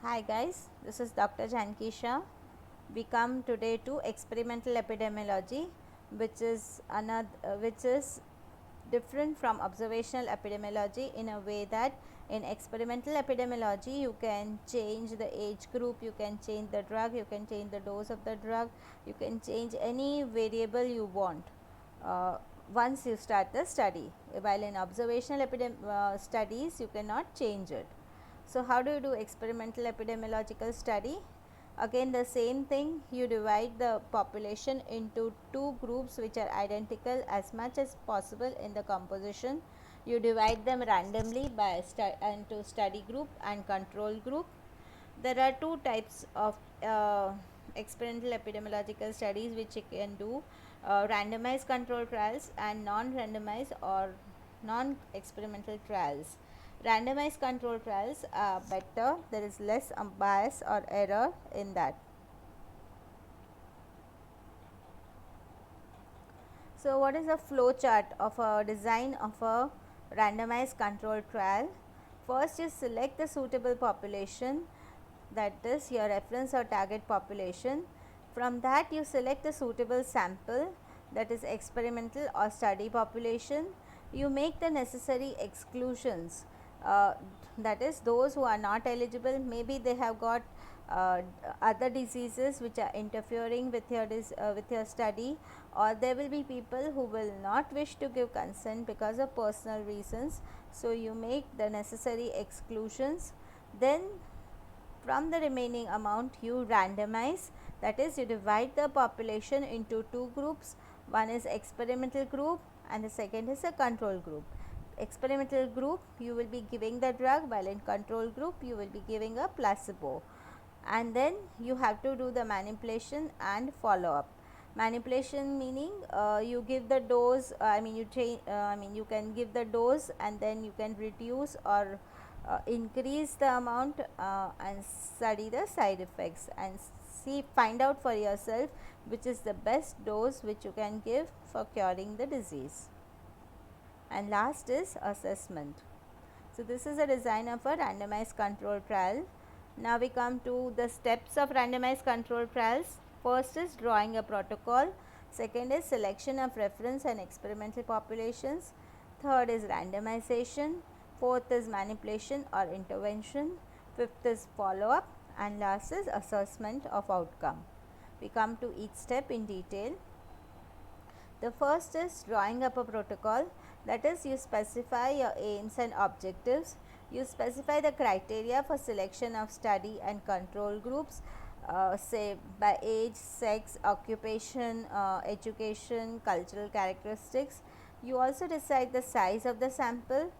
Hi guys, this is Dr. Janki Shah. We come today to experimental epidemiology, which is different from observational epidemiology in a way that in experimental epidemiology you can change the age group, you can change the drug, you can change the dose of the drug, you can change any variable you want uh, once you start the study. While in observational studies you cannot change it. So, how do you do experimental epidemiological study? Again the same thing, you divide the population into two groups which are identical as much as possible in the composition. You divide them randomly by into study group and control group. There are two types of experimental epidemiological studies which you can do, randomized control trials and non-randomized or non-experimental trials. Randomized control trials are better, there is less bias or error in that. So, what is a flow chart of a design of a randomized control trial? First, you select the suitable population, that is your reference or target population. From that, you select a suitable sample, that is experimental or study population. You make the necessary exclusions, uh, that is those who are not eligible, maybe they have got uh, other diseases which are interfering with with your study, or there will be people who will not wish to give consent because of personal reasons. So, you make the necessary exclusions. Then from the remaining amount you randomize, that is you divide the population into two groups, one is experimental group and the second is a control group. Experimental group you will be giving the drug, while in control group you will be giving a placebo, and then you have to do the manipulation and follow up. Manipulation meaning you give the dose, you can give the dose and then you can reduce or increase the amount and study the side effects and find out for yourself which is the best dose which you can give for curing the disease. And last is assessment. So, this is a design of a randomized control trial. Now, we come to the steps of randomized control trials. First is drawing a protocol, second is selection of reference and experimental populations, third is randomization, fourth is manipulation or intervention, fifth is follow up, and last is assessment of outcome. We come to each step in detail. The first is drawing up a protocol, that is you specify your aims and objectives, you specify the criteria for selection of study and control groups, say by age, sex, occupation, education, cultural characteristics. You also decide the size of the sample,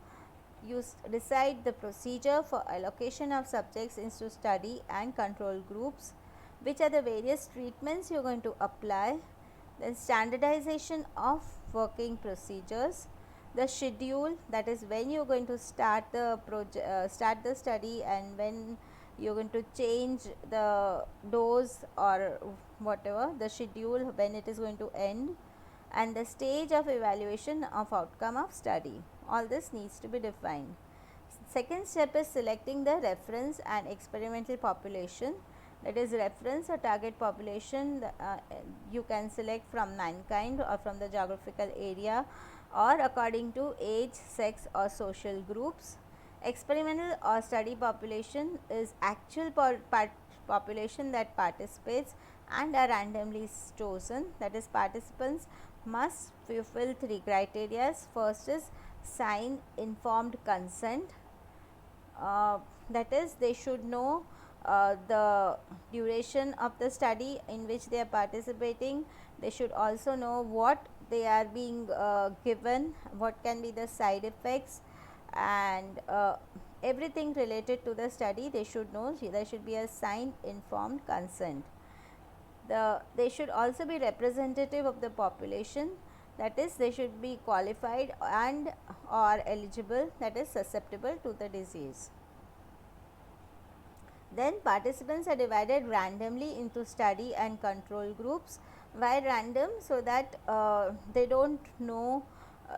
you decide the procedure for allocation of subjects into study and control groups, which are the various treatments you are going to apply, then standardization of working procedures, the schedule, that is when you are going to start start the study and when you are going to change the dose or whatever, the schedule when it is going to end, and the stage of evaluation of outcome of study. All this needs to be defined. Second step is selecting the reference and experimental population, that is reference or target population. You can select from mankind or from the geographical area or according to age, sex or social groups. Experimental or study population is actual population that participates and are randomly chosen, that is participants must fulfill three criteria. First is sign informed consent, that is they should know the duration of the study in which they are participating, they should also know what they are being given, what can be the side effects, and everything related to the study they should know. There should be a signed informed consent. They should also be representative of the population, that is they should be qualified and or eligible, that is susceptible to the disease. Then participants are divided randomly into study and control groups. Why random? So that they don't know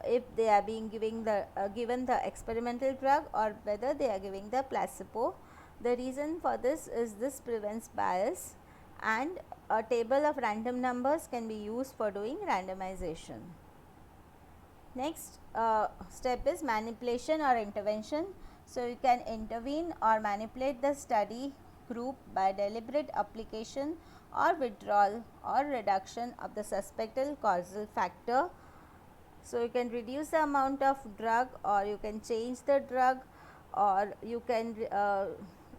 if they are being given the experimental drug or whether they are giving the placebo. The reason for this prevents bias, and a table of random numbers can be used for doing randomization. Next step is manipulation or intervention. So, you can intervene or manipulate the study group by deliberate application or withdrawal or reduction of the suspected causal factor. So, you can reduce the amount of drug, or you can change the drug, or you can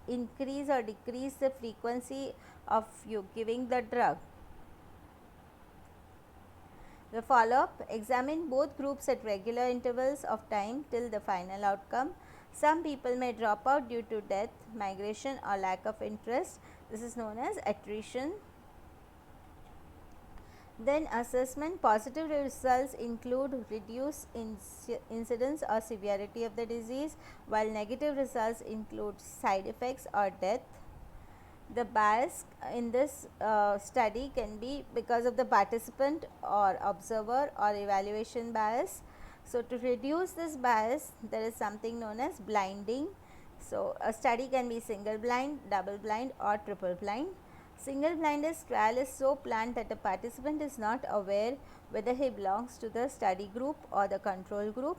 increase or decrease the frequency of you giving the drug. The follow-up: examine both groups at regular intervals of time till the final outcome. Some people may drop out due to death, migration, or lack of interest. This is known as attrition. Then assessment: positive results include reduced incidence or severity of the disease, while negative results include side effects or death. The bias in this study can be because of the participant or observer or evaluation bias. So, to reduce this bias, there is something known as blinding. So, a study can be single blind, double blind, or triple blind. Single blinded trial is so planned that a participant is not aware whether he belongs to the study group or the control group.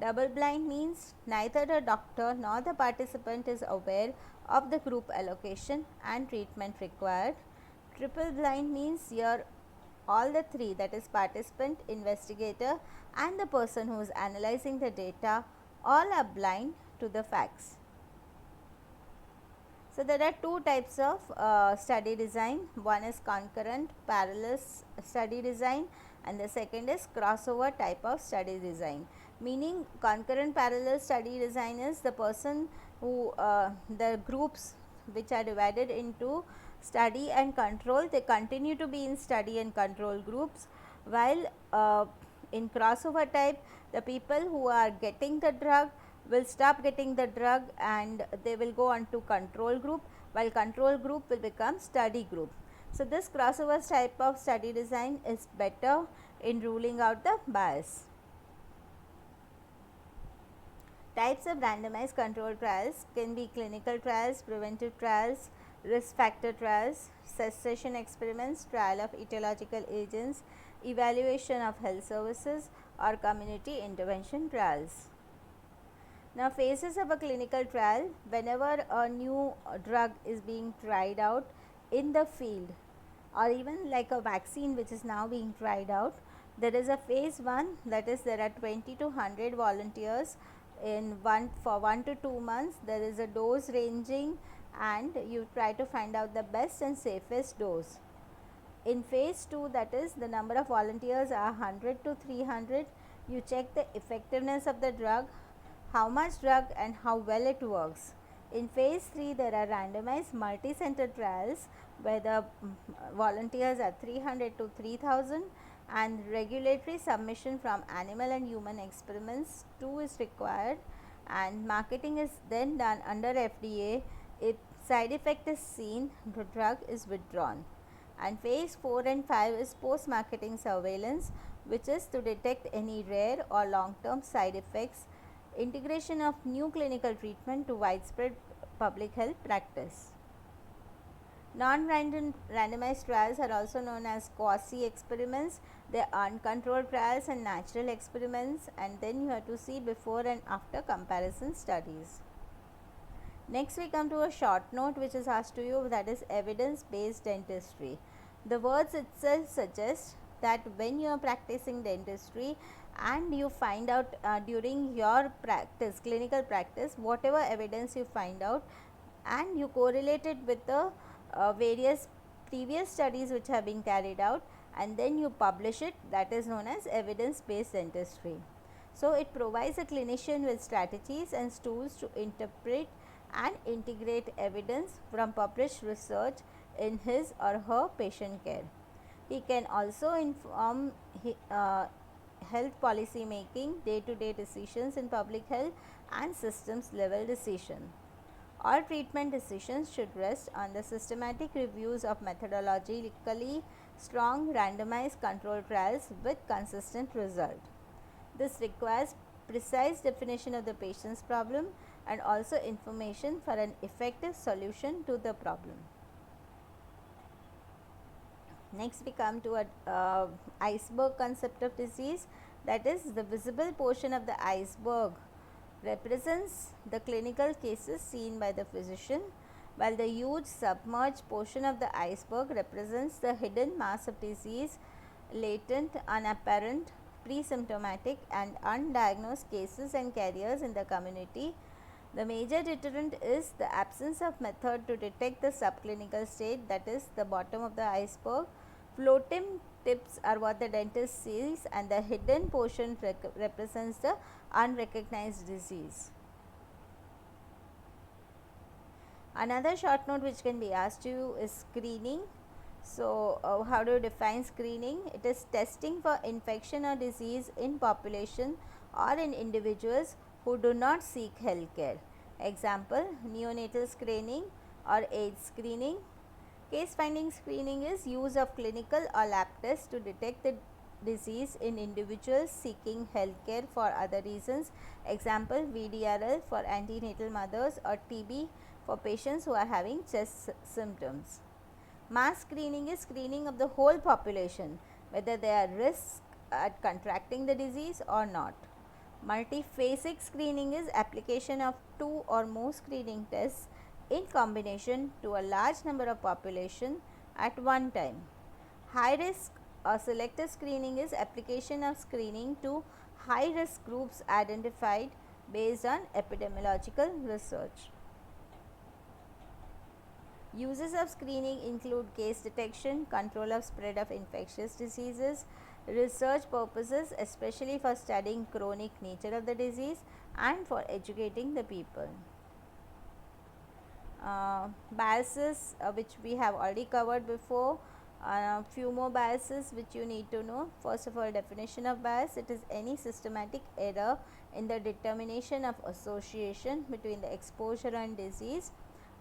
Double blind means neither the doctor nor the participant is aware of the group allocation and treatment required. Triple blind means here all the three, that is participant, investigator, and the person who is analyzing the data, all are blind to the facts. So, there are two types of study design. One is concurrent parallel study design, and the second is crossover type of study design. Meaning, concurrent parallel study design is the person who the groups which are divided into study and control, they continue to be in study and control groups, while in crossover type, the people who are getting the drug will stop getting the drug and they will go on to control group, while control group will become study group. So, this crossover type of study design is better in ruling out the bias. Types of randomized controlled trials can be clinical trials, preventive trials, risk factor trials, cessation experiments, trial of etiological agents, evaluation of health services, or community intervention trials. Now, phases of a clinical trial: whenever a new drug is being tried out in the field, or even like a vaccine which is now being tried out, there is a phase 1, that is there are 20 to 100 volunteers for 1 to 2 months. There is a dose ranging and you try to find out the best and safest dose. In phase 2, that is the number of volunteers are 100 to 300, you check the effectiveness of the drug, how much drug and how well it works. In phase 3, there are randomized multi-center trials where the volunteers are 300 to 3000, and regulatory submission from animal and human experiments 2 is required, and marketing is then done under FDA. If side effect is seen, the drug is withdrawn. And phase 4 and 5 is post marketing surveillance, which is to detect any rare or long term side effects, integration of new clinical treatment to widespread public health practice. Non-randomized trials are also known as quasi experiments. They are uncontrolled trials and natural experiments, and then you have to see before and after comparison studies. Next, we come to a short note which is asked to you, that is evidence based dentistry. The words itself suggest that when you are practicing dentistry and you find out during your practice, clinical practice, whatever evidence you find out and you correlate it with the various previous studies which have been carried out, and then you publish it, that is known as evidence based dentistry. So, it provides a clinician with strategies and tools to interpret and integrate evidence from published research in his or her patient care. He can also inform health policy making, day-to-day decisions in public health, and systems level decision. All treatment decisions should rest on the systematic reviews of methodologically strong randomized controlled trials with consistent result. This requires precise definition of the patient's problem, and also information for an effective solution to the problem. Next we come to a iceberg concept of disease, that is the visible portion of the iceberg represents the clinical cases seen by the physician, while the huge submerged portion of the iceberg represents the hidden mass of disease, latent, unapparent, pre-symptomatic and undiagnosed cases and carriers in the community. The major deterrent is the absence of method to detect the subclinical state, that is the bottom of the iceberg. Floating tips are what the dentist sees, and the hidden portion represents the unrecognized disease. Another short note which can be asked to you is screening. So, how do you define screening? It is testing for infection or disease in population or in individuals who do not seek health care. Example, neonatal screening or age screening. Case finding screening is use of clinical or lab tests to detect the disease in individuals seeking health care for other reasons. Example, VDRL for antenatal mothers or TB for patients who are having chest symptoms. Mass screening is screening of the whole population, whether they are risk at contracting the disease or not. Multiphasic screening is application of two or more screening tests in combination to a large number of population at one time. High risk or selective screening is application of screening to high risk groups identified based on epidemiological research. Uses of screening include case detection, control of spread of infectious diseases, research purposes especially for studying chronic nature of the disease, and for educating the people. Biases which we have already covered before. Few more biases which you need to know. First of all, definition of bias: it is any systematic error in the determination of association between the exposure and disease.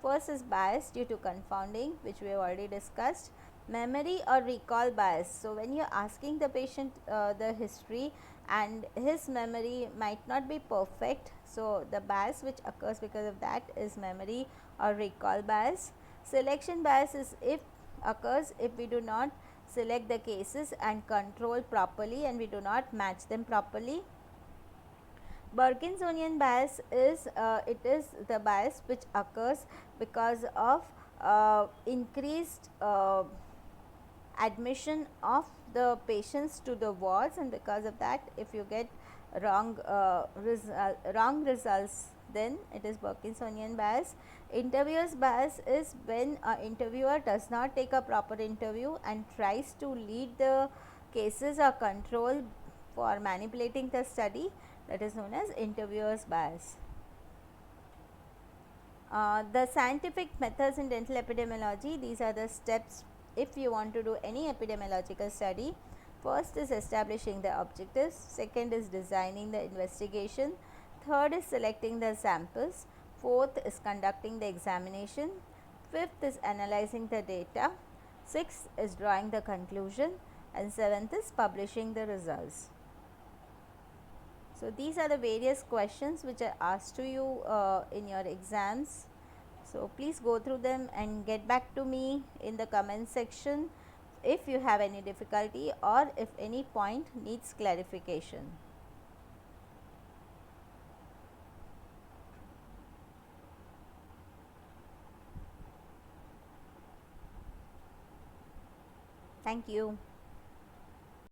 First is bias due to confounding, which we have already discussed. Memory or recall bias. So, when you are asking the patient the history and his memory might not be perfect, so the bias which occurs because of that is memory or recall bias. Selection bias is occurs if we do not select the cases and control properly and we do not match them properly. Parkinsonian bias is it is the bias which occurs because of increased admission of the patients to the wards, and because of that if you get wrong results, then it is Parkinsonian bias. Interviewer's bias is when an interviewer does not take a proper interview and tries to lead the cases or control for manipulating the study, that is known as interviewer's bias. The scientific methods in dental epidemiology, these are the steps if you want to do any epidemiological study. First is establishing the objectives, second is designing the investigation, third is selecting the samples, fourth is conducting the examination, fifth is analyzing the data, sixth is drawing the conclusion, and seventh is publishing the results. So, these are the various questions which are asked to you in your exams. So, please go through them and get back to me in the comment section if you have any difficulty or if any point needs clarification. Thank you.